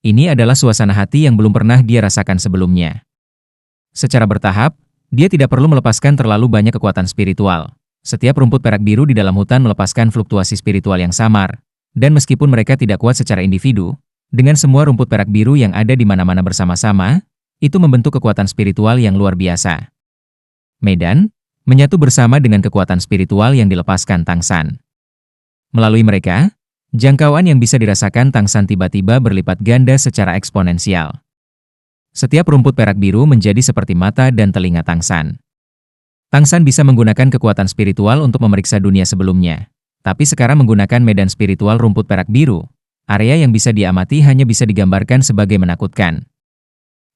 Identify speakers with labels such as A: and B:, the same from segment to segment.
A: Ini adalah suasana hati yang belum pernah dia rasakan sebelumnya. Secara bertahap, dia tidak perlu melepaskan terlalu banyak kekuatan spiritual. Setiap rumput perak biru di dalam hutan melepaskan fluktuasi spiritual yang samar, dan meskipun mereka tidak kuat secara individu, dengan semua rumput perak biru yang ada di mana-mana bersama-sama, itu membentuk kekuatan spiritual yang luar biasa. Medan menyatu bersama dengan kekuatan spiritual yang dilepaskan Tang San. Melalui mereka, jangkauan yang bisa dirasakan Tang San tiba-tiba berlipat ganda secara eksponensial. Setiap rumput perak biru menjadi seperti mata dan telinga Tang San. Tang San bisa menggunakan kekuatan spiritual untuk memeriksa dunia sebelumnya, tapi sekarang menggunakan medan spiritual rumput perak biru. Area yang bisa diamati hanya bisa digambarkan sebagai menakutkan.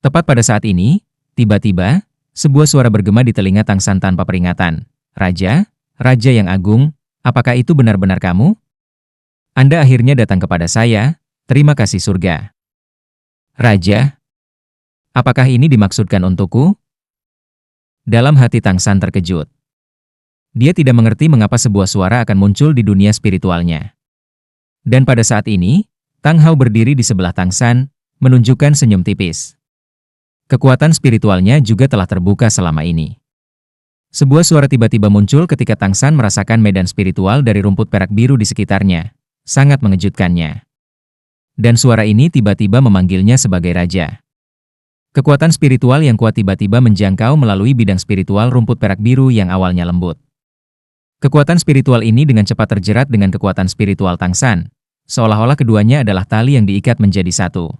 A: Tepat pada saat ini, tiba-tiba, sebuah suara bergema di telinga Tang San tanpa peringatan. Raja, Raja yang agung, apakah itu benar-benar kamu? Anda akhirnya datang kepada saya, terima kasih surga. Raja, apakah ini dimaksudkan untukku? Dalam hati Tang San terkejut. Dia tidak mengerti mengapa sebuah suara akan muncul di dunia spiritualnya. Dan pada saat ini, Tang Hao berdiri di sebelah Tang San, menunjukkan senyum tipis. Kekuatan spiritualnya juga telah terbuka selama ini. Sebuah suara tiba-tiba muncul ketika Tang San merasakan medan spiritual dari rumput perak biru di sekitarnya. Sangat mengejutkannya. Dan suara ini tiba-tiba memanggilnya sebagai raja. Kekuatan spiritual yang kuat tiba-tiba menjangkau melalui bidang spiritual rumput perak biru yang awalnya lembut. Kekuatan spiritual ini dengan cepat terjerat dengan kekuatan spiritual Tang San, seolah-olah keduanya adalah tali yang diikat menjadi satu.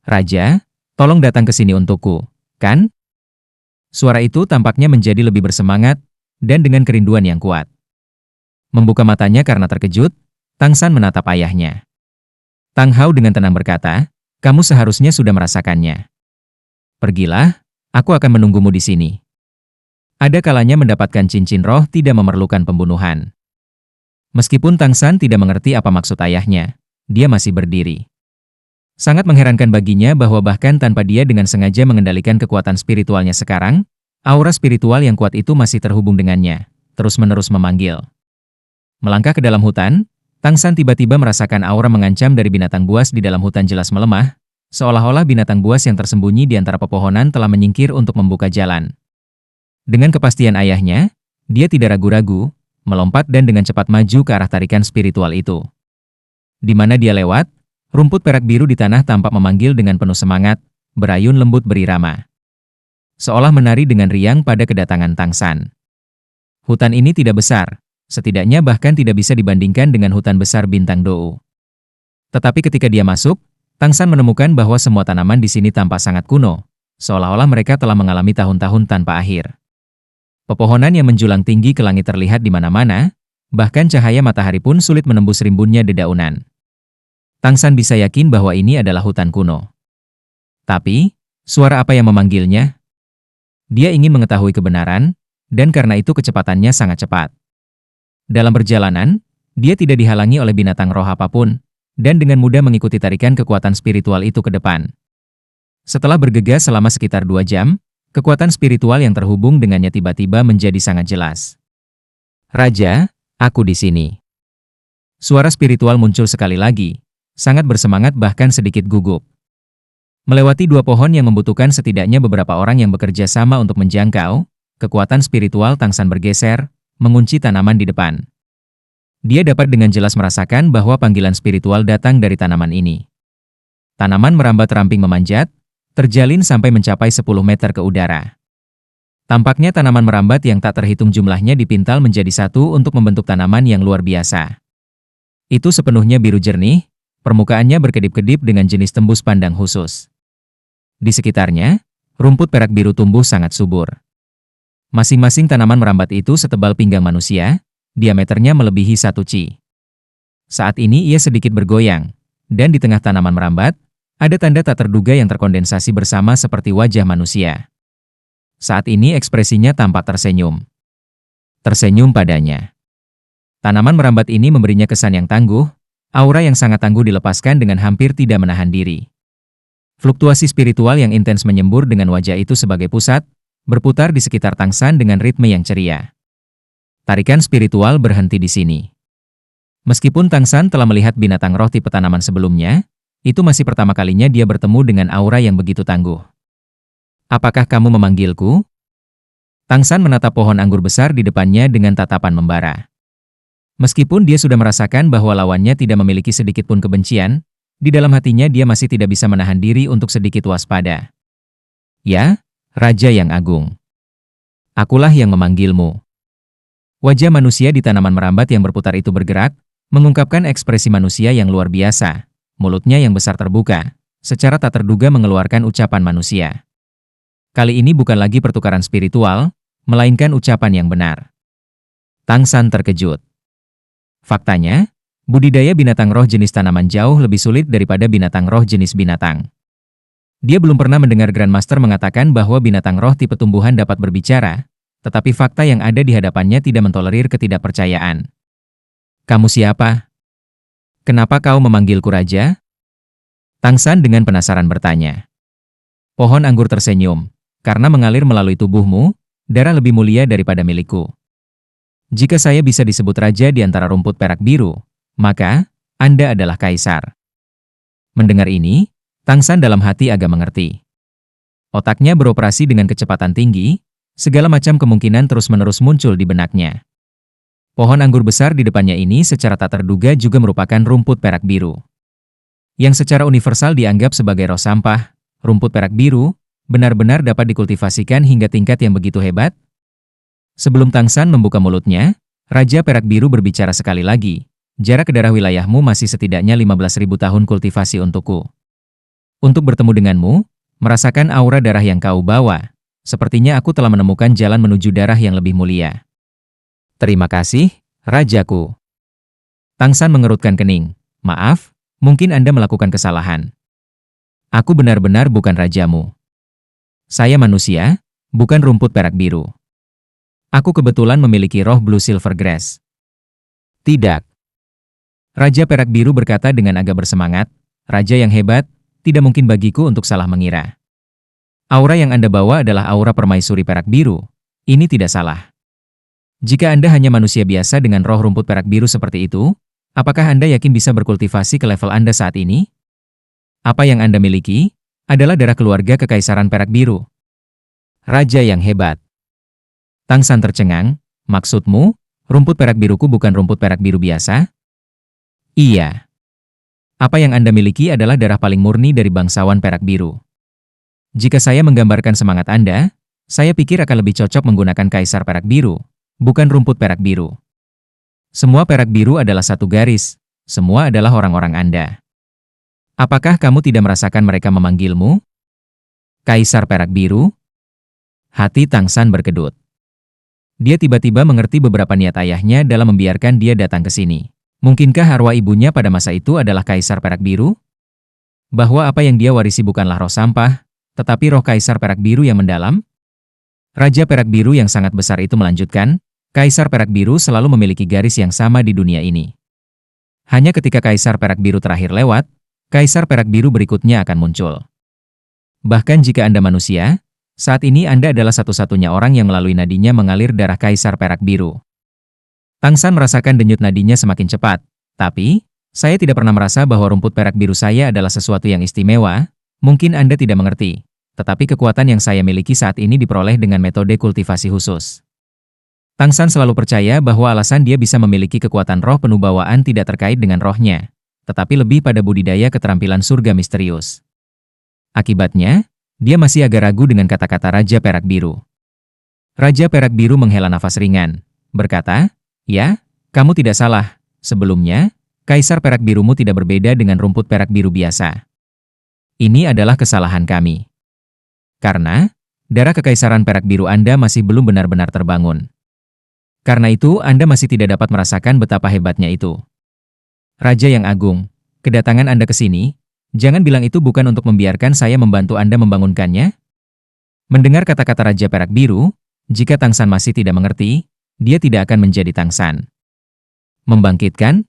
A: Raja, tolong datang ke sini untukku, kan? Suara itu tampaknya menjadi lebih bersemangat, dan dengan kerinduan yang kuat. Membuka matanya karena terkejut, Tang San menatap ayahnya. Tang Hao dengan tenang berkata, kamu seharusnya sudah merasakannya. Pergilah, aku akan menunggumu di sini. Ada kalanya mendapatkan cincin roh tidak memerlukan pembunuhan. Meskipun Tang San tidak mengerti apa maksud ayahnya, dia masih berdiri. Sangat mengherankan baginya bahwa bahkan tanpa dia dengan sengaja mengendalikan kekuatan spiritualnya sekarang, aura spiritual yang kuat itu masih terhubung dengannya, terus-menerus memanggil. Melangkah ke dalam hutan, Tang San tiba-tiba merasakan aura mengancam dari binatang buas di dalam hutan jelas melemah, seolah-olah binatang buas yang tersembunyi di antara pepohonan telah menyingkir untuk membuka jalan. Dengan kepastian ayahnya, dia tidak ragu-ragu, melompat dan dengan cepat maju ke arah tarikan spiritual itu. Di mana dia lewat, rumput perak biru di tanah tampak memanggil dengan penuh semangat, berayun lembut berirama. Seolah menari dengan riang pada kedatangan Tang San. Hutan ini tidak besar, setidaknya bahkan tidak bisa dibandingkan dengan hutan besar Bintang Dou. Tetapi ketika dia masuk, Tang San menemukan bahwa semua tanaman di sini tampak sangat kuno, seolah-olah mereka telah mengalami tahun-tahun tanpa akhir. Pepohonan yang menjulang tinggi ke langit terlihat di mana-mana, bahkan cahaya matahari pun sulit menembus rimbunnya dedaunan. Tang San bisa yakin bahwa ini adalah hutan kuno. Tapi, suara apa yang memanggilnya? Dia ingin mengetahui kebenaran, dan karena itu kecepatannya sangat cepat. Dalam perjalanan, dia tidak dihalangi oleh binatang roh apapun, dan dengan mudah mengikuti tarikan kekuatan spiritual itu ke depan. Setelah bergegas selama sekitar 2 jam, kekuatan spiritual yang terhubung dengannya tiba-tiba menjadi sangat jelas. Raja, aku di sini. Suara spiritual muncul sekali lagi, sangat bersemangat bahkan sedikit gugup. Melewati 2 pohon yang membutuhkan setidaknya beberapa orang yang bekerja sama untuk menjangkau, kekuatan spiritual Tang San bergeser, mengunci tanaman di depan. Dia dapat dengan jelas merasakan bahwa panggilan spiritual datang dari tanaman ini. Tanaman merambat ramping memanjat, terjalin sampai mencapai 10 meter ke udara. Tampaknya tanaman merambat yang tak terhitung jumlahnya dipintal menjadi satu untuk membentuk tanaman yang luar biasa. Itu sepenuhnya biru jernih, permukaannya berkedip-kedip dengan jenis tembus pandang khusus. Di sekitarnya, rumput perak biru tumbuh sangat subur. Masing-masing tanaman merambat itu setebal pinggang manusia, diameternya melebihi 1 ci. Saat ini ia sedikit bergoyang, dan di tengah tanaman merambat, ada tanda tak terduga yang terkondensasi bersama seperti wajah manusia. Saat ini ekspresinya tampak tersenyum. Tersenyum padanya. Tanaman merambat ini memberinya kesan yang tangguh, aura yang sangat tangguh dilepaskan dengan hampir tidak menahan diri. Fluktuasi spiritual yang intens menyembur dengan wajah itu sebagai pusat, berputar di sekitar Tang San dengan ritme yang ceria. Tarikan spiritual berhenti di sini. Meskipun Tang San telah melihat binatang roh tipe tanaman sebelumnya, Itu masih pertama kalinya dia bertemu dengan aura yang begitu tangguh. Apakah kamu memanggilku? Tang San menatap pohon anggur besar di depannya dengan tatapan membara. Meskipun dia sudah merasakan bahwa lawannya tidak memiliki sedikit pun kebencian, di dalam hatinya dia masih tidak bisa menahan diri untuk sedikit waspada. Ya, Raja yang Agung. Akulah yang memanggilmu. Wajah manusia di tanaman merambat yang berputar itu bergerak, mengungkapkan ekspresi manusia yang luar biasa. Mulutnya yang besar terbuka, secara tak terduga mengeluarkan ucapan manusia. Kali ini bukan lagi pertukaran spiritual, melainkan ucapan yang benar. Tang San terkejut. Faktanya, budidaya binatang roh jenis tanaman jauh lebih sulit daripada binatang roh jenis binatang. Dia belum pernah mendengar Grandmaster mengatakan bahwa binatang roh tipe tumbuhan dapat berbicara, tetapi fakta yang ada di hadapannya tidak mentolerir ketidakpercayaan. Kamu siapa? Kenapa kau memanggilku Raja? Tang San dengan penasaran bertanya. Pohon anggur tersenyum, karena mengalir melalui tubuhmu, darah lebih mulia daripada milikku. Jika saya bisa disebut raja di antara rumput perak biru, maka Anda adalah kaisar. Mendengar ini, Tang San dalam hati agak mengerti. Otaknya beroperasi dengan kecepatan tinggi, segala macam kemungkinan terus-menerus muncul di benaknya. Pohon anggur besar di depannya ini secara tak terduga juga merupakan rumput perak biru. Yang secara universal dianggap sebagai roh sampah, rumput perak biru, benar-benar dapat dikultivasikan hingga tingkat yang begitu hebat. Sebelum Tang San membuka mulutnya, Raja Perak Biru berbicara sekali lagi. Jarak ke daerah wilayahmu masih setidaknya 15.000 tahun kultivasi untukku. Untuk bertemu denganmu, merasakan aura darah yang kau bawa, sepertinya aku telah menemukan jalan menuju darah yang lebih mulia. Terima kasih, Rajaku. Tang San mengerutkan kening. Maaf, mungkin Anda melakukan kesalahan. Aku benar-benar bukan rajamu. Saya manusia, bukan rumput perak biru. Aku kebetulan memiliki roh Blue Silver Grass. Tidak. Raja Perak Biru berkata dengan agak bersemangat, Raja yang hebat, tidak mungkin bagiku untuk salah mengira. Aura yang Anda bawa adalah aura permaisuri perak biru. Ini tidak salah. Jika Anda hanya manusia biasa dengan roh rumput perak biru seperti itu, apakah Anda yakin bisa berkultivasi ke level Anda saat ini? Apa yang Anda miliki adalah darah keluarga kekaisaran perak biru. Raja yang hebat. Tang San tercengang, maksudmu, rumput perak biruku bukan rumput perak biru biasa? Iya. Apa yang Anda miliki adalah darah paling murni dari bangsawan perak biru. Jika saya menggambarkan semangat Anda, saya pikir akan lebih cocok menggunakan kaisar perak biru, bukan rumput perak biru. Semua perak biru adalah satu garis, semua adalah orang-orang Anda. Apakah kamu tidak merasakan mereka memanggilmu? Kaisar perak biru? Hati Tang San berkedut. Dia tiba-tiba mengerti beberapa niat ayahnya dalam membiarkan dia datang ke sini. Mungkinkah arwah ibunya pada masa itu adalah kaisar perak biru? Bahwa apa yang dia warisi bukanlah roh sampah, tetapi roh kaisar perak biru yang mendalam? Raja perak biru yang sangat besar itu melanjutkan, kaisar perak biru selalu memiliki garis yang sama di dunia ini. Hanya ketika kaisar perak biru terakhir lewat, kaisar perak biru berikutnya akan muncul. Bahkan jika Anda manusia, saat ini Anda adalah satu-satunya orang yang melalui nadinya mengalir darah kaisar perak biru. Tang San merasakan denyut nadinya semakin cepat, tapi, saya tidak pernah merasa bahwa rumput perak biru saya adalah sesuatu yang istimewa, mungkin Anda tidak mengerti, tetapi kekuatan yang saya miliki saat ini diperoleh dengan metode kultivasi khusus. Tang San selalu percaya bahwa alasan dia bisa memiliki kekuatan roh penuh bawaan tidak terkait dengan rohnya, tetapi lebih pada budidaya keterampilan surga misterius. Akibatnya, dia masih agak ragu dengan kata-kata Raja Perak Biru. Raja Perak Biru menghela nafas ringan, berkata, ya, kamu tidak salah. Sebelumnya, Kaisar Perak Birumu tidak berbeda dengan rumput perak biru biasa. Ini adalah kesalahan kami. Karena, darah kekaisaran perak biru Anda masih belum benar-benar terbangun. Karena itu, Anda masih tidak dapat merasakan betapa hebatnya itu. Raja yang Agung, kedatangan Anda ke sini, jangan bilang itu bukan untuk membiarkan saya membantu Anda membangunkannya. Mendengar kata-kata Raja Perak Biru, jika Tang San masih tidak mengerti, dia tidak akan menjadi Tang San. Membangkitkan?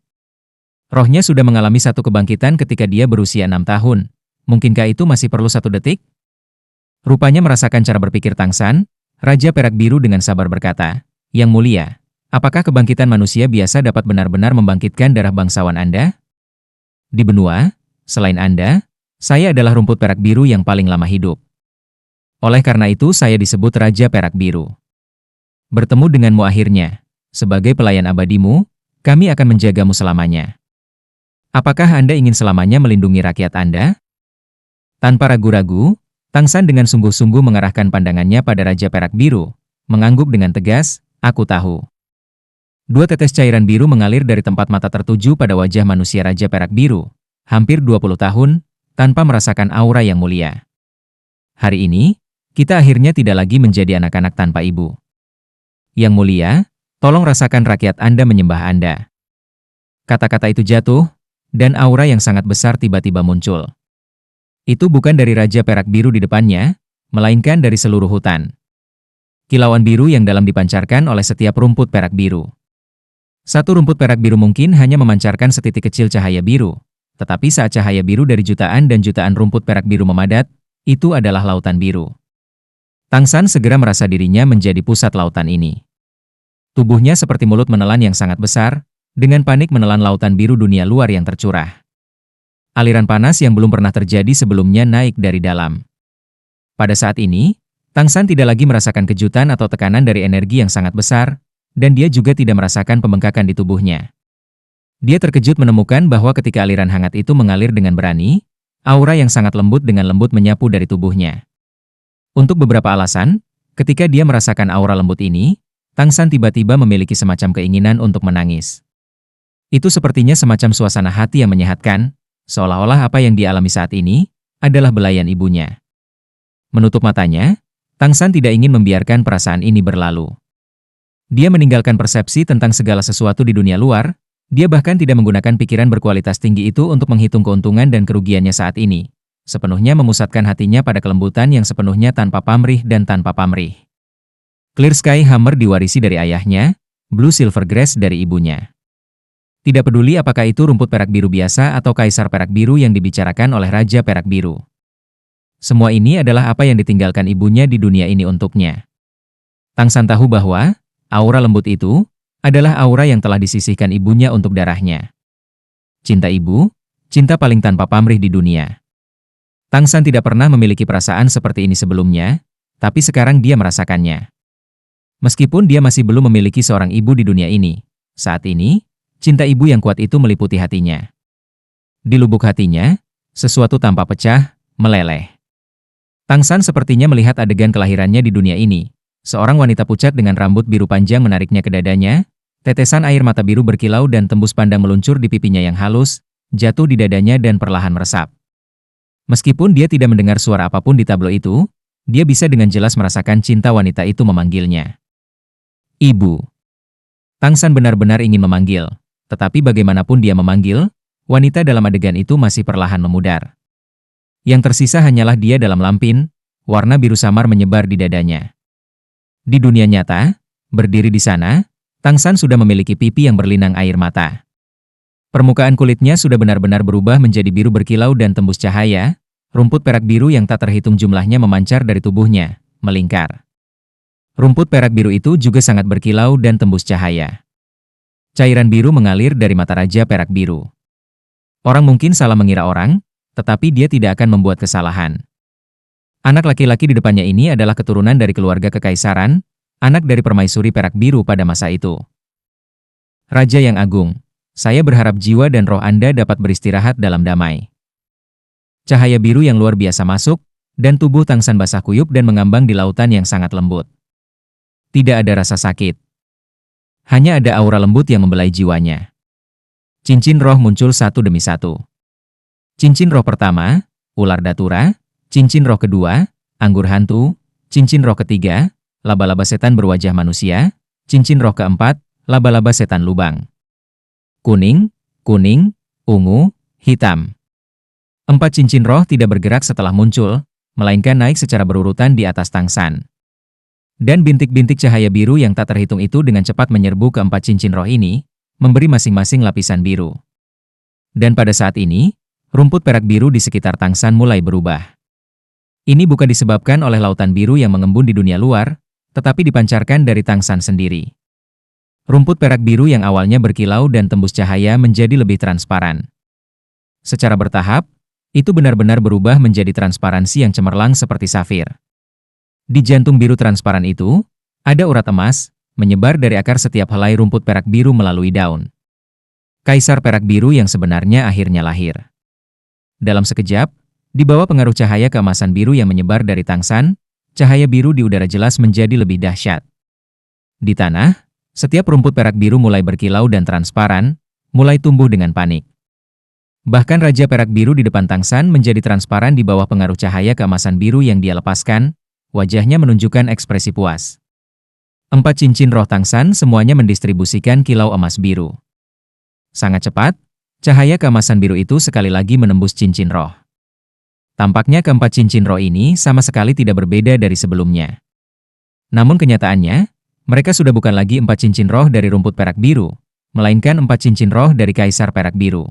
A: Rohnya sudah mengalami satu kebangkitan ketika dia berusia 6 tahun. Mungkinkah itu masih perlu 1 detik? Rupanya merasakan cara berpikir Tang San, Raja Perak Biru dengan sabar berkata, Yang mulia, apakah kebangkitan manusia biasa dapat benar-benar membangkitkan darah bangsawan Anda? Di benua, Selain Anda, saya adalah rumput perak biru yang paling lama hidup. Oleh karena itu saya disebut Raja Perak Biru. Bertemu denganmu akhirnya. Sebagai pelayan abadimu, kami akan menjagamu selamanya. Apakah Anda ingin selamanya melindungi rakyat Anda? Tanpa ragu-ragu, Tang San dengan sungguh-sungguh mengarahkan pandangannya pada Raja Perak Biru, mengangguk dengan tegas, aku tahu. Dua tetes cairan biru mengalir dari tempat mata tertuju pada wajah manusia Raja Perak Biru, hampir 20 tahun, tanpa merasakan aura yang mulia. Hari ini, kita akhirnya tidak lagi menjadi anak-anak tanpa ibu. Yang mulia, tolong rasakan rakyat Anda menyembah Anda. Kata-kata itu jatuh, dan aura yang sangat besar tiba-tiba muncul. Itu bukan dari Raja Perak Biru di depannya, melainkan dari seluruh hutan. Kilauan biru yang dalam dipancarkan oleh setiap rumput perak biru. Satu rumput perak biru mungkin hanya memancarkan setitik kecil cahaya biru, tetapi saat cahaya biru dari jutaan dan jutaan rumput perak biru memadat, itu adalah lautan biru. Tang San segera merasa dirinya menjadi pusat lautan ini. Tubuhnya seperti mulut menelan yang sangat besar, dengan panik menelan lautan biru dunia luar yang tercurah. Aliran panas yang belum pernah terjadi sebelumnya naik dari dalam. Pada saat ini, Tang San tidak lagi merasakan kejutan atau tekanan dari energi yang sangat besar, dan dia juga tidak merasakan pembengkakan di tubuhnya. Dia terkejut menemukan bahwa ketika aliran hangat itu mengalir dengan berani, aura yang sangat lembut dengan lembut menyapu dari tubuhnya. Untuk beberapa alasan, ketika dia merasakan aura lembut ini, Tang San tiba-tiba memiliki semacam keinginan untuk menangis. Itu sepertinya semacam suasana hati yang menyehatkan, seolah-olah apa yang dia alami saat ini adalah belayan ibunya. Menutup matanya, Tang San tidak ingin membiarkan perasaan ini berlalu. Dia meninggalkan persepsi tentang segala sesuatu di dunia luar, dia bahkan tidak menggunakan pikiran berkualitas tinggi itu untuk menghitung keuntungan dan kerugiannya saat ini. Sepenuhnya memusatkan hatinya pada kelembutan yang sepenuhnya tanpa pamrih dan tanpa pamrih. Clear Sky Hammer diwarisi dari ayahnya, Blue Silver Grass dari ibunya. Tidak peduli apakah itu rumput perak biru biasa atau kaisar perak biru yang dibicarakan oleh Raja Perak Biru. Semua ini adalah apa yang ditinggalkan ibunya di dunia ini untuknya. Tang San tahu bahwa aura lembut itu adalah aura yang telah disisihkan ibunya untuk darahnya. Cinta ibu, cinta paling tanpa pamrih di dunia. Tang San tidak pernah memiliki perasaan seperti ini sebelumnya, tapi sekarang dia merasakannya. Meskipun dia masih belum memiliki seorang ibu di dunia ini, saat ini, cinta ibu yang kuat itu meliputi hatinya. Di lubuk hatinya, sesuatu tampak pecah, meleleh. Tang San sepertinya melihat adegan kelahirannya di dunia ini. Seorang wanita pucat dengan rambut biru panjang menariknya ke dadanya, tetesan air mata biru berkilau dan tembus pandang meluncur di pipinya yang halus, jatuh di dadanya dan perlahan meresap. Meskipun dia tidak mendengar suara apapun di tablo itu, dia bisa dengan jelas merasakan cinta wanita itu memanggilnya. Ibu. Tang San benar-benar ingin memanggil, tetapi bagaimanapun dia memanggil, wanita dalam adegan itu masih perlahan memudar. Yang tersisa hanyalah dia dalam lampin, warna biru samar menyebar di dadanya. Di dunia nyata, berdiri di sana, Tang San sudah memiliki pipi yang berlinang air mata. Permukaan kulitnya sudah benar-benar berubah menjadi biru berkilau dan tembus cahaya, rumput perak biru yang tak terhitung jumlahnya memancar dari tubuhnya, melingkar. Rumput perak biru itu juga sangat berkilau dan tembus cahaya. Cairan biru mengalir dari mata Raja Perak Biru. Orang mungkin salah mengira orang, tetapi dia tidak akan membuat kesalahan. Anak laki-laki di depannya ini adalah keturunan dari keluarga kekaisaran, anak dari permaisuri perak biru pada masa itu. Raja yang agung, saya berharap jiwa dan roh Anda dapat beristirahat dalam damai. Cahaya biru yang luar biasa masuk, dan tubuh Tang San basah kuyup dan mengambang di lautan yang sangat lembut. Tidak ada rasa sakit. Hanya ada aura lembut yang membelai jiwanya. Cincin roh muncul satu demi satu. Cincin roh pertama, ular datura. Cincin roh kedua, anggur hantu. Cincin roh ketiga, laba-laba setan berwajah manusia. Cincin roh keempat, laba-laba setan lubang. Kuning, kuning, ungu, hitam. 4 cincin roh tidak bergerak setelah muncul, melainkan naik secara berurutan di atas Tang San. Dan bintik-bintik cahaya biru yang tak terhitung itu dengan cepat menyerbu ke 4 cincin roh ini, memberi masing-masing lapisan biru. Dan pada saat ini, rumput perak biru di sekitar Tang San mulai berubah. Ini bukan disebabkan oleh lautan biru yang mengembun di dunia luar, tetapi dipancarkan dari Tang San sendiri. Rumput perak biru yang awalnya berkilau dan tembus cahaya menjadi lebih transparan. Secara bertahap, itu benar-benar berubah menjadi transparansi yang cemerlang seperti safir. Di jantung biru transparan itu, ada urat emas, menyebar dari akar setiap helai rumput perak biru melalui daun. Kaisar perak biru yang sebenarnya akhirnya lahir. Dalam sekejap, di bawah pengaruh cahaya keemasan biru yang menyebar dari tangsan, cahaya biru di udara jelas menjadi lebih dahsyat. Di tanah, setiap rumput perak biru mulai berkilau dan transparan, mulai tumbuh dengan panik. Bahkan Raja Perak Biru di depan tangsan menjadi transparan di bawah pengaruh cahaya keemasan biru yang dia lepaskan, wajahnya menunjukkan ekspresi puas. 4 cincin roh tangsan semuanya mendistribusikan kilau emas biru. Sangat cepat, cahaya keemasan biru itu sekali lagi menembus cincin roh. Tampaknya keempat cincin roh ini sama sekali tidak berbeda dari sebelumnya. Namun kenyataannya, mereka sudah bukan lagi 4 cincin roh dari rumput perak biru, melainkan 4 cincin roh dari Kaisar Perak Biru.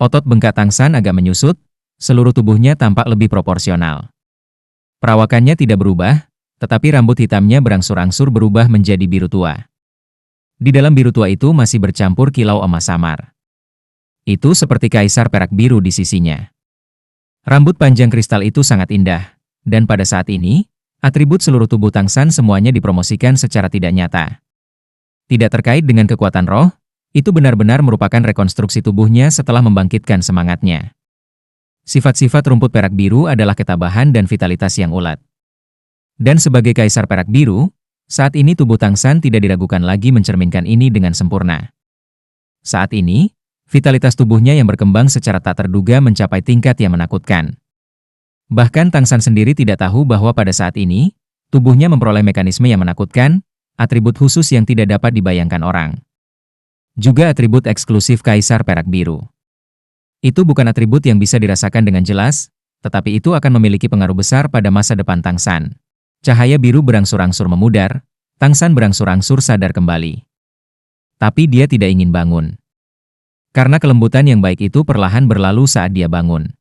A: Otot bengkak tangsan agak menyusut, seluruh tubuhnya tampak lebih proporsional. Perawakannya tidak berubah, tetapi rambut hitamnya berangsur-angsur berubah menjadi biru tua. Di dalam biru tua itu masih bercampur kilau emas samar. Itu seperti Kaisar Perak Biru di sisinya. Rambut panjang kristal itu sangat indah, dan pada saat ini, atribut seluruh tubuh tangsan semuanya dipromosikan secara tidak nyata. Tidak terkait dengan kekuatan roh, itu benar-benar merupakan rekonstruksi tubuhnya setelah membangkitkan semangatnya. Sifat-sifat rumput perak biru adalah ketabahan dan vitalitas yang ulet. Dan sebagai Kaisar Perak Biru, saat ini tubuh tangsan tidak diragukan lagi mencerminkan ini dengan sempurna. Saat ini, vitalitas tubuhnya yang berkembang secara tak terduga mencapai tingkat yang menakutkan. Bahkan tangsan sendiri tidak tahu bahwa pada saat ini, tubuhnya memperoleh mekanisme yang menakutkan, atribut khusus yang tidak dapat dibayangkan orang. Juga atribut eksklusif Kaisar Perak Biru. Itu bukan atribut yang bisa dirasakan dengan jelas, tetapi itu akan memiliki pengaruh besar pada masa depan tangsan. Cahaya biru berangsur-angsur memudar, tangsan berangsur-angsur sadar kembali. Tapi dia tidak ingin bangun. Karena kelembutan yang baik itu perlahan berlalu saat dia bangun.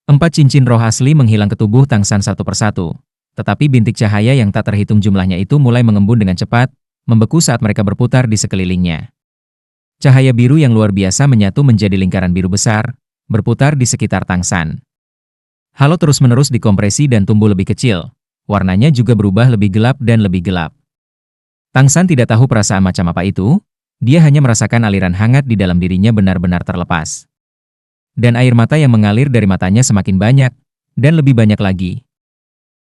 A: 4 cincin roh asli menghilang ke tubuh tangsan satu persatu, tetapi bintik cahaya yang tak terhitung jumlahnya itu mulai mengembun dengan cepat, membeku saat mereka berputar di sekelilingnya. Cahaya biru yang luar biasa menyatu menjadi lingkaran biru besar, berputar di sekitar tangsan. Halo terus-menerus dikompresi dan tumbuh lebih kecil, warnanya juga berubah lebih gelap dan lebih gelap. Tangsan tidak tahu perasaan macam apa itu, dia hanya merasakan aliran hangat di dalam dirinya benar-benar terlepas. Dan air mata yang mengalir dari matanya semakin banyak, dan lebih banyak lagi.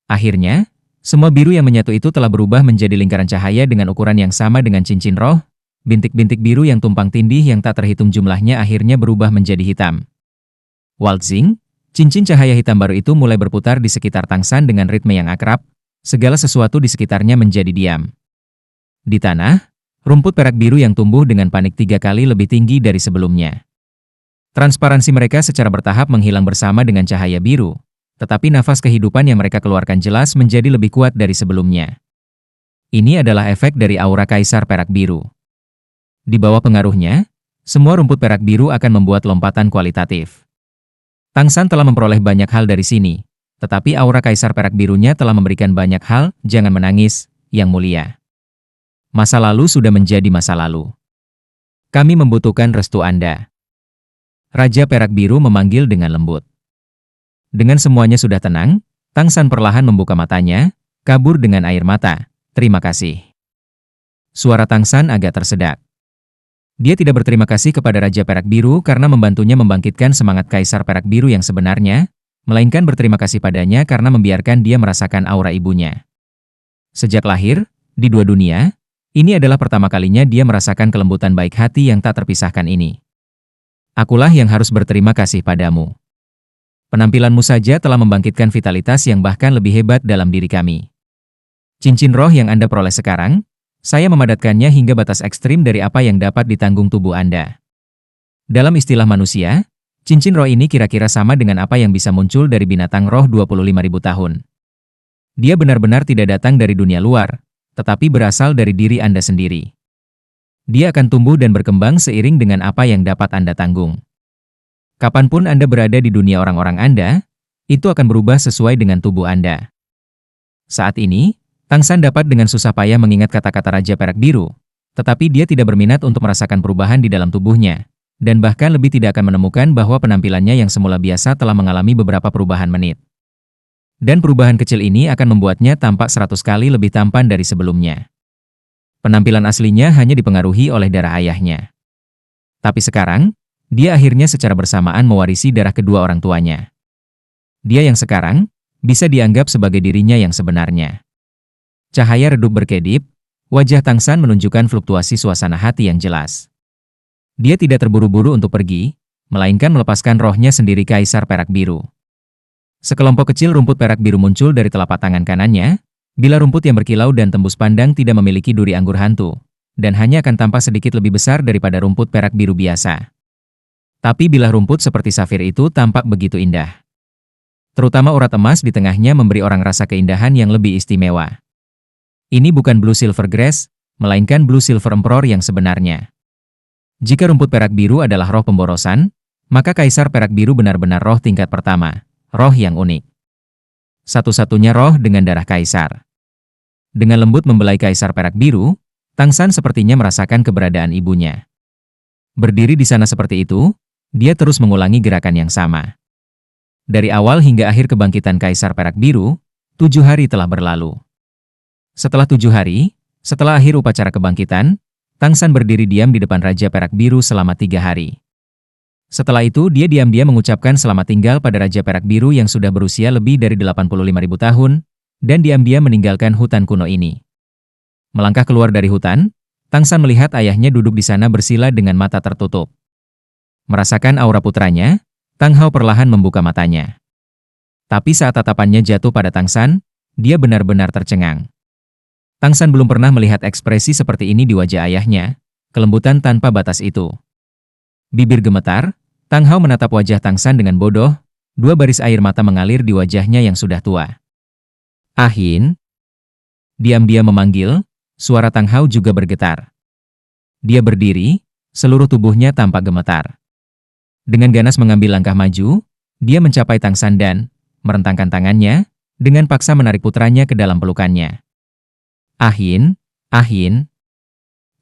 A: Akhirnya, semua biru yang menyatu itu telah berubah menjadi lingkaran cahaya dengan ukuran yang sama dengan cincin roh. Bintik-bintik biru yang tumpang tindih yang tak terhitung jumlahnya akhirnya berubah menjadi hitam. Waltzing, cincin cahaya hitam baru itu mulai berputar di sekitar tangsan dengan ritme yang akrab, segala sesuatu di sekitarnya menjadi diam. Di tanah, rumput perak biru yang tumbuh dengan panik 3 kali lebih tinggi dari sebelumnya. Transparansi mereka secara bertahap menghilang bersama dengan cahaya biru, tetapi nafas kehidupan yang mereka keluarkan jelas menjadi lebih kuat dari sebelumnya. Ini adalah efek dari aura Kaisar Perak Biru. Di bawah pengaruhnya, semua rumput perak biru akan membuat lompatan kualitatif. Tangsan telah memperoleh banyak hal dari sini, tetapi aura Kaisar Perak Birunya telah memberikan banyak hal, jangan menangis, yang mulia. Masa lalu sudah menjadi masa lalu. Kami membutuhkan restu Anda. Raja Perak Biru memanggil dengan lembut. Dengan semuanya sudah tenang, Tangsan perlahan membuka matanya, kabur dengan air mata. Terima kasih. Suara Tangsan agak tersedak. Dia tidak berterima kasih kepada Raja Perak Biru karena membantunya membangkitkan semangat Kaisar Perak Biru yang sebenarnya, melainkan berterima kasih padanya karena membiarkan dia merasakan aura ibunya. Sejak lahir, di 2 dunia, ini adalah pertama kalinya dia merasakan kelembutan baik hati yang tak terpisahkan ini. Akulah yang harus berterima kasih padamu. Penampilanmu saja telah membangkitkan vitalitas yang bahkan lebih hebat dalam diri kami. Cincin roh yang Anda peroleh sekarang, saya memadatkannya hingga batas ekstrim dari apa yang dapat ditanggung tubuh Anda. Dalam istilah manusia, cincin roh ini kira-kira sama dengan apa yang bisa muncul dari binatang roh 25.000 tahun. Dia benar-benar tidak datang dari dunia luar, tetapi berasal dari diri Anda sendiri. Dia akan tumbuh dan berkembang seiring dengan apa yang dapat Anda tanggung. Kapanpun Anda berada di dunia orang-orang Anda, itu akan berubah sesuai dengan tubuh Anda. Saat ini, Tangsan dapat dengan susah payah mengingat kata-kata Raja Perak Biru, tetapi dia tidak berminat untuk merasakan perubahan di dalam tubuhnya. dan bahkan lebih tidak akan menemukan bahwa penampilannya yang semula biasa telah mengalami beberapa perubahan menit. Dan perubahan kecil ini akan membuatnya tampak 100 kali lebih tampan dari sebelumnya. Penampilan aslinya hanya dipengaruhi oleh darah ayahnya. Tapi sekarang, dia akhirnya secara bersamaan mewarisi darah kedua orang tuanya. Dia yang sekarang bisa dianggap sebagai dirinya yang sebenarnya. Cahaya redup berkedip, wajah Tang San menunjukkan fluktuasi suasana hati yang jelas. Dia tidak terburu-buru untuk pergi, melainkan melepaskan rohnya sendiri Kaisar Perak Biru. Sekelompok kecil rumput perak biru muncul dari telapak tangan kanannya, bila rumput yang berkilau dan tembus pandang tidak memiliki duri anggur hantu, dan hanya akan tampak sedikit lebih besar daripada rumput perak biru biasa. Tapi bilah rumput seperti safir itu tampak begitu indah. Terutama urat emas di tengahnya memberi orang rasa keindahan yang lebih istimewa. Ini bukan Blue Silver Grass, melainkan Blue Silver Emperor yang sebenarnya. Jika rumput perak biru adalah roh pemborosan, maka Kaisar Perak Biru benar-benar roh tingkat pertama, roh yang unik. Satu-satunya roh dengan darah Kaisar. Dengan lembut membelai Kaisar Perak Biru, Tang San sepertinya merasakan keberadaan ibunya. Berdiri di sana seperti itu, dia terus mengulangi gerakan yang sama. Dari awal hingga akhir kebangkitan Kaisar Perak Biru, 7 hari telah berlalu. Setelah 7 hari, setelah akhir upacara kebangkitan, Tang San berdiri diam di depan Raja Perak Biru selama 3 hari. Setelah itu dia diam-diam mengucapkan selamat tinggal pada Raja Perak Biru yang sudah berusia lebih dari 85.000 tahun, dan diam-diam meninggalkan hutan kuno ini. Melangkah keluar dari hutan, Tang San melihat ayahnya duduk di sana bersila dengan mata tertutup. Merasakan aura putranya, Tang Hao perlahan membuka matanya. Tapi saat tatapannya jatuh pada Tang San, dia benar-benar tercengang. Tang San belum pernah melihat ekspresi seperti ini di wajah ayahnya, kelembutan tanpa batas itu. Bibir gemetar, Tang Hao menatap wajah Tang San dengan bodoh, 2 baris air mata mengalir di wajahnya yang sudah tua. "Ahin?" Diam-diam memanggil, suara Tang Hao juga bergetar. Dia berdiri, seluruh tubuhnya tampak gemetar. Dengan ganas mengambil langkah maju, dia mencapai Tang San dan merentangkan tangannya, dengan paksa menarik putranya ke dalam pelukannya. "Ahin, Ahin,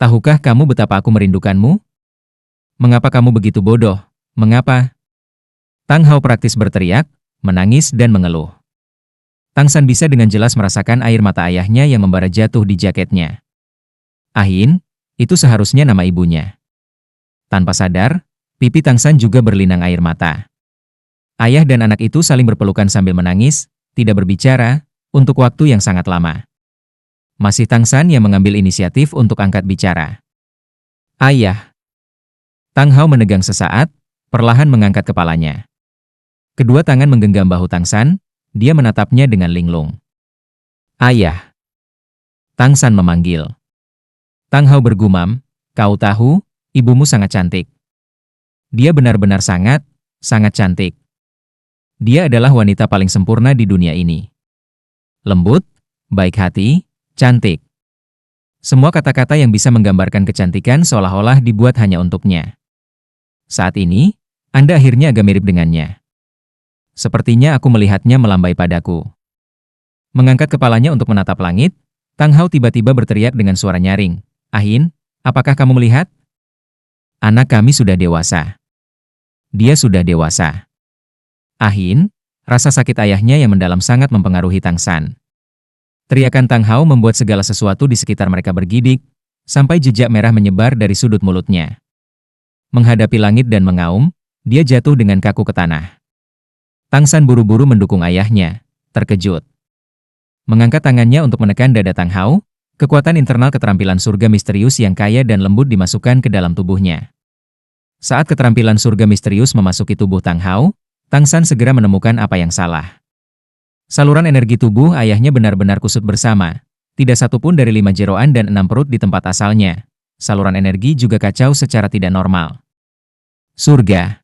A: tahukah kamu betapa aku merindukanmu? Mengapa kamu begitu bodoh? Mengapa?" Tang Hao praktis berteriak, menangis dan mengeluh. Tang San bisa dengan jelas merasakan air mata ayahnya yang membara jatuh di jaketnya. Ahin, itu seharusnya nama ibunya. Tanpa sadar, pipi Tang San juga berlinang air mata. Ayah dan anak itu saling berpelukan sambil menangis, tidak berbicara, untuk waktu yang sangat lama. Masih Tang San yang mengambil inisiatif untuk angkat bicara. "Ayah." Tang Hao menegang sesaat, perlahan mengangkat kepalanya. Kedua tangan menggenggam bahu Tang San, dia menatapnya dengan linglung. "Ayah." Tang San memanggil. Tang Hao bergumam, "Kau tahu, ibumu sangat cantik. Dia benar-benar sangat cantik. Dia adalah wanita paling sempurna di dunia ini. Lembut, baik hati, cantik. Semua kata-kata yang bisa menggambarkan kecantikan seolah-olah dibuat hanya untuknya. Saat ini, Anda akhirnya agak mirip dengannya. Sepertinya aku melihatnya melambai padaku." Mengangkat kepalanya untuk menatap langit, Tang Hao tiba-tiba berteriak dengan suara nyaring, "Ahin, apakah kamu melihat? Anak kami sudah dewasa. Dia sudah dewasa." "Ahin," rasa sakit ayahnya yang mendalam sangat mempengaruhi Tang San. Teriakan Tang Hao membuat segala sesuatu di sekitar mereka bergidik, sampai jejak merah menyebar dari sudut mulutnya. Menghadapi langit dan mengaum, dia jatuh dengan kaku ke tanah. Tang San buru-buru mendukung ayahnya, terkejut. Mengangkat tangannya untuk menekan dada Tang Hao, kekuatan internal keterampilan surga misterius yang kaya dan lembut dimasukkan ke dalam tubuhnya. Saat keterampilan surga misterius memasuki tubuh Tang Hao, Tang San segera menemukan apa yang salah. Saluran energi tubuh ayahnya benar-benar kusut bersama. Tidak satu pun dari 5 jeroan dan 6 perut di tempat asalnya. Saluran energi juga kacau secara tidak normal. Surga.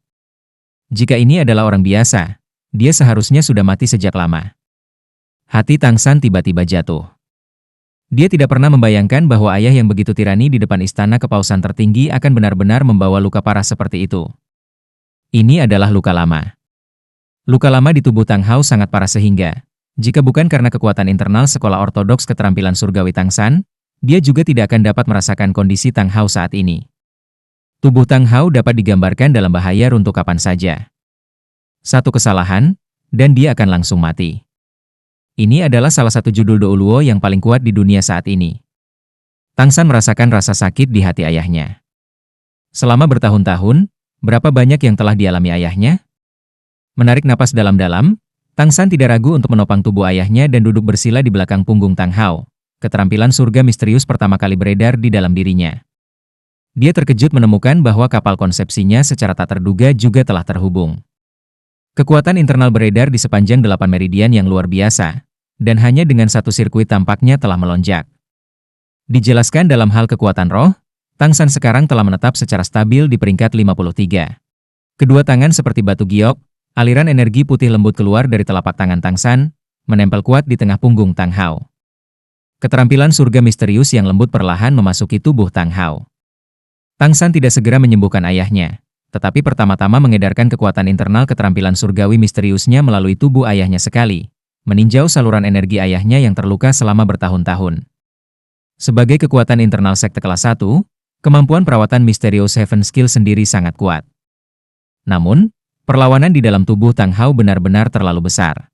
A: Jika ini adalah orang biasa, dia seharusnya sudah mati sejak lama. Hati Tang San tiba-tiba jatuh. Dia tidak pernah membayangkan bahwa ayah yang begitu tirani di depan istana kepausan tertinggi akan benar-benar membawa luka parah seperti itu. Ini adalah luka lama. Luka lama di tubuh Tang Hao sangat parah sehingga, jika bukan karena kekuatan internal sekolah ortodoks keterampilan surgawi Tang San, dia juga tidak akan dapat merasakan kondisi Tang Hao saat ini. Tubuh Tang Hao dapat digambarkan dalam bahaya runtuh kapan saja. Satu kesalahan, dan dia akan langsung mati. Ini adalah salah satu judul Do Luo yang paling kuat di dunia saat ini. Tang San merasakan rasa sakit di hati ayahnya. Selama bertahun-tahun, berapa banyak yang telah dialami ayahnya? Menarik napas dalam-dalam, Tang San tidak ragu untuk menopang tubuh ayahnya dan duduk bersila di belakang punggung Tang Hao. Keterampilan surga misterius pertama kali beredar di dalam dirinya. Dia terkejut menemukan bahwa kapal konsepsinya secara tak terduga juga telah terhubung. Kekuatan internal beredar di sepanjang 8 meridian yang luar biasa, dan hanya dengan satu sirkuit tampaknya telah melonjak. Dijelaskan dalam hal kekuatan roh, Tang San sekarang telah menetap secara stabil di peringkat 53. Kedua tangan seperti batu giok, aliran energi putih lembut keluar dari telapak tangan Tang San, menempel kuat di tengah punggung Tang Hao. Keterampilan surga misterius yang lembut perlahan memasuki tubuh Tang Hao. Tang San tidak segera menyembuhkan ayahnya, tetapi pertama-tama mengedarkan kekuatan internal keterampilan surgawi misteriusnya melalui tubuh ayahnya sekali, meninjau saluran energi ayahnya yang terluka selama bertahun-tahun. Sebagai kekuatan internal sekte kelas 1, kemampuan perawatan Mysterious Heaven Skill sendiri sangat kuat. Namun, perlawanan di dalam tubuh Tang Hao benar-benar terlalu besar.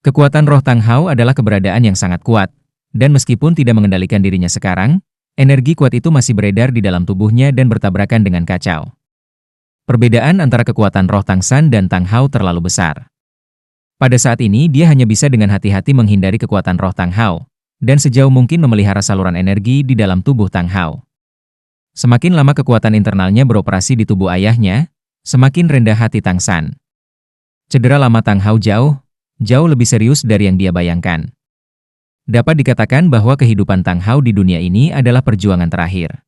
A: Kekuatan roh Tang Hao adalah keberadaan yang sangat kuat, dan meskipun tidak mengendalikan dirinya sekarang, energi kuat itu masih beredar di dalam tubuhnya dan bertabrakan dengan kacau. Perbedaan antara kekuatan roh Tang San dan Tang Hao terlalu besar. Pada saat ini dia hanya bisa dengan hati-hati menghindari kekuatan roh Tang Hao, dan sejauh mungkin memelihara saluran energi di dalam tubuh Tang Hao. Semakin lama kekuatan internalnya beroperasi di tubuh ayahnya, semakin rendah hati Tang San. Cedera lama Tang Hao jauh lebih serius dari yang dia bayangkan. Dapat dikatakan bahwa kehidupan Tang Hao di dunia ini adalah perjuangan terakhir.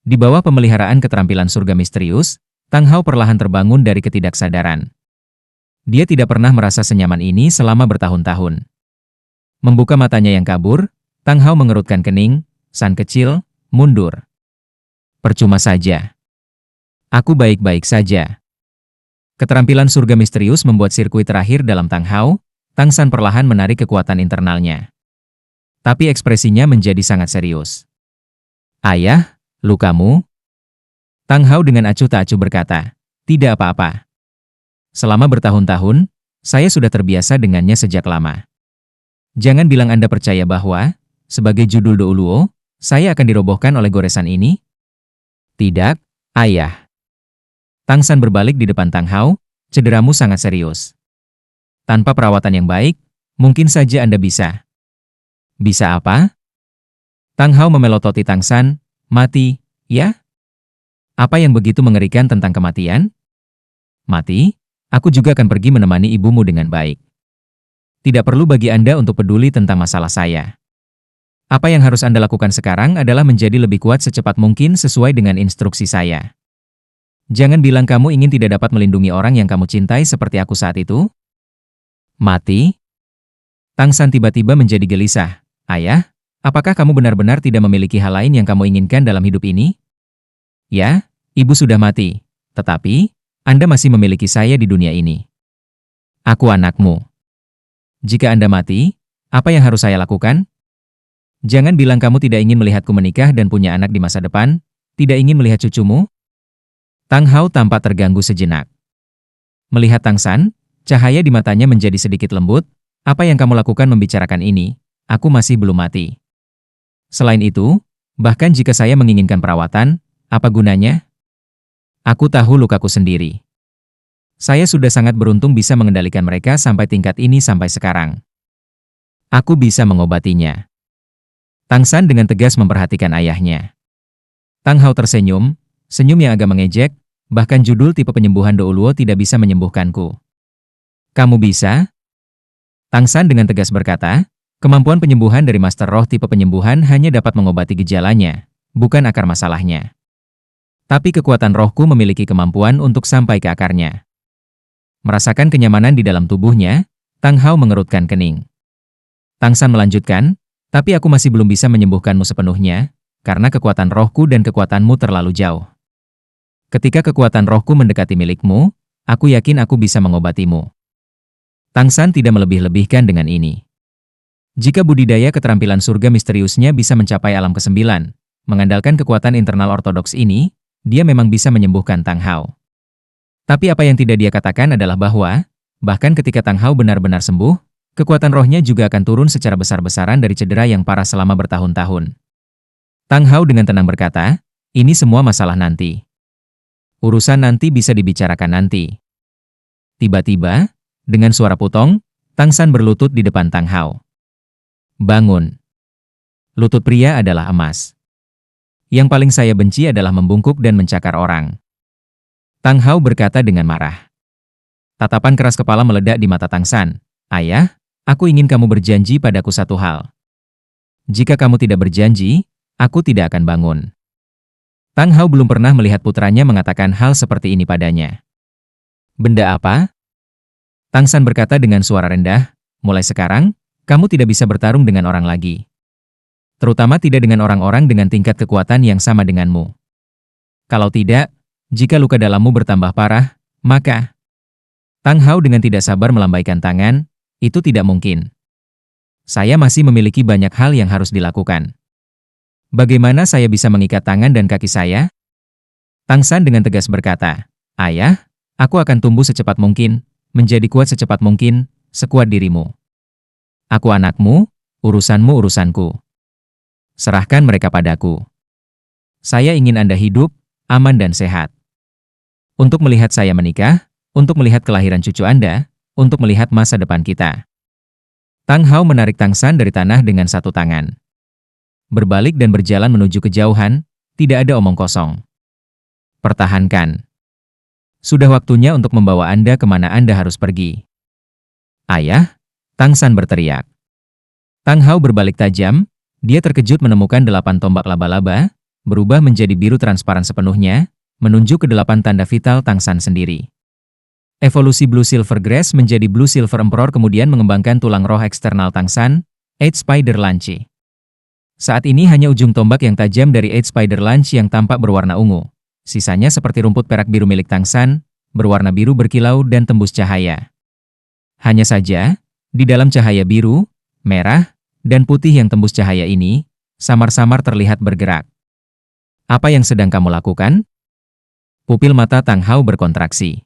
A: Di bawah pemeliharaan keterampilan surga misterius, Tang Hao perlahan terbangun dari ketidaksadaran. Dia tidak pernah merasa senyaman ini selama bertahun-tahun. Membuka matanya yang kabur, Tang Hao mengerutkan kening, "San kecil, mundur. Percuma saja. Aku baik-baik saja." Keterampilan surga misterius membuat sirkuit terakhir dalam Tang Hao. Tang San perlahan menarik kekuatan internalnya. Tapi ekspresinya menjadi sangat serius. "Ayah, lukamu?" Tang Hao dengan acuh tak acuh berkata, "Tidak apa-apa. Selama bertahun-tahun, saya sudah terbiasa dengannya sejak lama. Jangan bilang Anda percaya bahwa, sebagai judul Do Luo, saya akan dirobohkan oleh goresan ini?" "Tidak, ayah." Tang San berbalik di depan Tang Hao, "Cederamu sangat serius. Tanpa perawatan yang baik, mungkin saja Anda bisa." "Bisa apa?" Tang Hao memelototi Tang San, "Mati, ya? Apa yang begitu mengerikan tentang kematian?" "Mati? Aku juga akan pergi menemani ibumu dengan baik. Tidak perlu bagi Anda untuk peduli tentang masalah saya. Apa yang harus Anda lakukan sekarang adalah menjadi lebih kuat secepat mungkin sesuai dengan instruksi saya. Jangan bilang kamu ingin tidak dapat melindungi orang yang kamu cintai seperti aku saat itu." "Mati?" Tang San tiba-tiba menjadi gelisah. "Ayah, apakah kamu benar-benar tidak memiliki hal lain yang kamu inginkan dalam hidup ini?" "Ya, ibu sudah mati. Tetapi, Anda masih memiliki saya di dunia ini. Aku anakmu. Jika Anda mati, apa yang harus saya lakukan? Jangan bilang kamu tidak ingin melihatku menikah dan punya anak di masa depan, tidak ingin melihat cucumu?" Tang Hao tampak terganggu sejenak. Melihat Tang San, cahaya di matanya menjadi sedikit lembut. "Apa yang kamu lakukan membicarakan ini? Aku masih belum mati. Selain itu, bahkan jika saya menginginkan perawatan, apa gunanya? Aku tahu lukaku sendiri. Saya sudah sangat beruntung bisa mengendalikan mereka sampai tingkat ini sampai sekarang. Aku bisa mengobatinya." Tang San dengan tegas memperhatikan ayahnya. Tang Hao tersenyum, senyum yang agak mengejek, "Bahkan judul tipe penyembuhan Do Luo tidak bisa menyembuhkanku. Kamu bisa?" Tang San dengan tegas berkata, "Kemampuan penyembuhan dari Master Roh tipe penyembuhan hanya dapat mengobati gejalanya, bukan akar masalahnya. Tapi kekuatan rohku memiliki kemampuan untuk sampai ke akarnya." Merasakan kenyamanan di dalam tubuhnya, Tang Hao mengerutkan kening. Tang San melanjutkan, "Tapi aku masih belum bisa menyembuhkanmu sepenuhnya, karena kekuatan rohku dan kekuatanmu terlalu jauh. Ketika kekuatan rohku mendekati milikmu, aku yakin aku bisa mengobatimu." Tang San tidak melebih-lebihkan dengan ini. Jika budidaya keterampilan surga misteriusnya bisa mencapai alam ke-9, mengandalkan kekuatan internal ortodoks ini, dia memang bisa menyembuhkan Tang Hao. Tapi apa yang tidak dia katakan adalah bahwa, bahkan ketika Tang Hao benar-benar sembuh, kekuatan rohnya juga akan turun secara besar-besaran dari cedera yang parah selama bertahun-tahun. Tang Hao dengan tenang berkata, ini semua masalah nanti. Urusan nanti bisa dibicarakan nanti. Tiba-tiba, dengan suara putong, Tang San berlutut di depan Tang Hao. Bangun. Lutut pria adalah emas. Yang paling saya benci adalah membungkuk dan mencakar orang. Tang Hao berkata dengan marah. Tatapan keras kepala meledak di mata Tang San. Ayah, aku ingin kamu berjanji padaku satu hal. Jika kamu tidak berjanji, aku tidak akan bangun. Tang Hao belum pernah melihat putranya mengatakan hal seperti ini padanya. Benda apa? Tang San berkata dengan suara rendah, mulai sekarang, kamu tidak bisa bertarung dengan orang lagi. Terutama tidak dengan orang-orang dengan tingkat kekuatan yang sama denganmu. Kalau tidak, jika luka dalammu bertambah parah, maka... Tang Hao dengan tidak sabar melambaikan tangan, itu tidak mungkin. Saya masih memiliki banyak hal yang harus dilakukan. Bagaimana saya bisa mengikat tangan dan kaki saya? Tang San dengan tegas berkata, Ayah, aku akan tumbuh secepat mungkin, menjadi kuat secepat mungkin, sekuat dirimu. Aku anakmu, urusanmu urusanku. Serahkan mereka padaku. Saya ingin Anda hidup, aman dan sehat. Untuk melihat saya menikah, untuk melihat kelahiran cucu Anda, untuk melihat masa depan kita. Tang Hao menarik Tang San dari tanah dengan satu tangan. Berbalik dan berjalan menuju kejauhan, tidak ada omong kosong. Pertahankan. Sudah waktunya untuk membawa Anda kemana Anda harus pergi. Ayah, Tang San berteriak. Tang Hao berbalik tajam. Dia terkejut menemukan 8 tombak laba-laba, berubah menjadi biru transparan sepenuhnya, menunjuk ke 8 tanda vital Tang San sendiri. Evolusi Blue Silver Grass menjadi Blue Silver Emperor kemudian mengembangkan tulang roh eksternal Tang San, Eight Spider Lance. Saat ini hanya ujung tombak yang tajam dari Eight Spider Lance yang tampak berwarna ungu. Sisanya seperti rumput perak biru milik Tang San, berwarna biru berkilau dan tembus cahaya. Hanya saja, di dalam cahaya biru, merah, dan putih yang tembus cahaya ini, samar-samar terlihat bergerak. Apa yang sedang kamu lakukan? Pupil mata Tang Hao berkontraksi.